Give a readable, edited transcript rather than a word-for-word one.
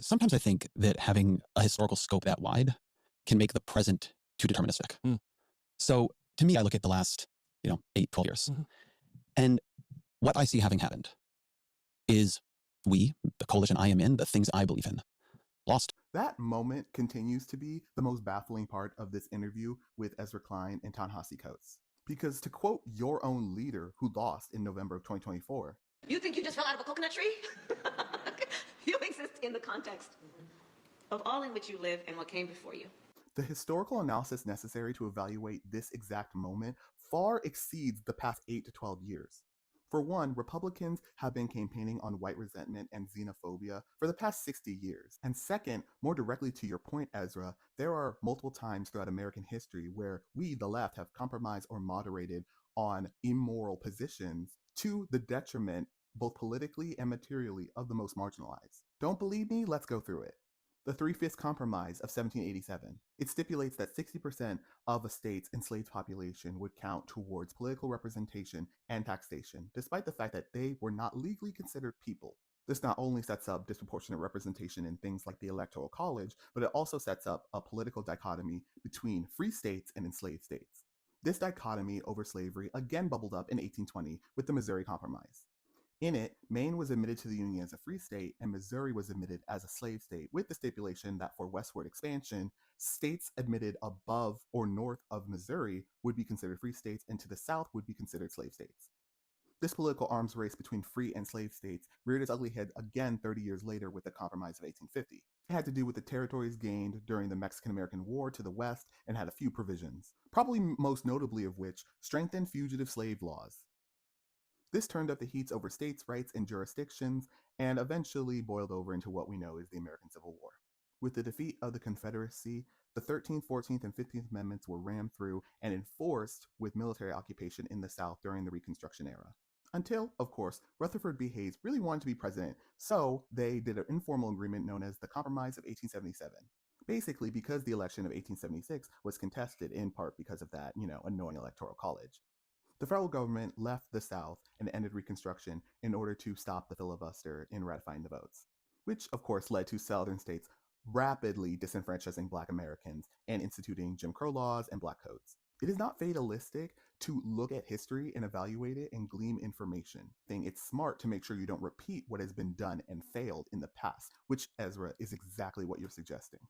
Sometimes I think that having a historical scope that wide can make the present too deterministic. Mm. So to me, I look at the last, 8, 12 years. Mhm. And what I see having happened is we, the coalition I am in, the things I believe in, lost. That moment continues to be the most baffling part of this interview with Ezra Klein and Ta-Nehisi Coates. Because to quote your own leader who lost in November of 2024, You think you just fell out of a coconut tree? You exist in the context of all in which you live and what came before you. the historical analysis necessary to evaluate this exact moment far exceeds the past 8 to 12 years. For one, Republicans have been campaigning on white resentment and xenophobia for the past 60 years. And second, more directly to your point, Ezra, there are multiple times throughout American history where we, the left, have compromised or moderated on immoral positions to the detriment, both politically and materially, of the most marginalized. Don't believe me? Let's go through it. The Three-Fifths Compromise of 1787. It stipulates that 60% of a state's enslaved population would count towards political representation and taxation, despite the fact that they were not legally considered people. This not only sets up disproportionate representation in things like the Electoral College, but it also sets up a political dichotomy between free states and enslaved states. This dichotomy over slavery again bubbled up in 1820 with the Missouri Compromise. In it, Maine was admitted to the Union as a free state, and Missouri was admitted as a slave state, with the stipulation that for westward expansion, states admitted above or north of Missouri would be considered free states, and to the south would be considered slave states. This political arms race between free and slave states reared its ugly head again 30 years later with the Compromise of 1850. It had to do with the territories gained during the Mexican-American War to the west and had a few provisions, probably most notably of which strengthened fugitive slave laws. This turned up the heats over states' rights and jurisdictions, and eventually boiled over into what we know as the American Civil War. With the defeat of the Confederacy, the 13th, 14th, and 15th Amendments were rammed through and enforced with military occupation in the South during the Reconstruction era. Until, of course, Rutherford B. Hayes really wanted to be president, so they did an informal agreement known as the Compromise of 1877. Basically, because the election of 1876 was contested in part because of that, annoying electoral college. The federal government left the South and ended Reconstruction in order to stop the filibuster in ratifying the votes, which of course led to Southern states rapidly disenfranchising Black Americans and instituting Jim Crow laws and Black codes. It is not fatalistic to look at history and evaluate it and glean information. It's smart to make sure you don't repeat what has been done and failed in the past, which, Ezra, is exactly what you're suggesting.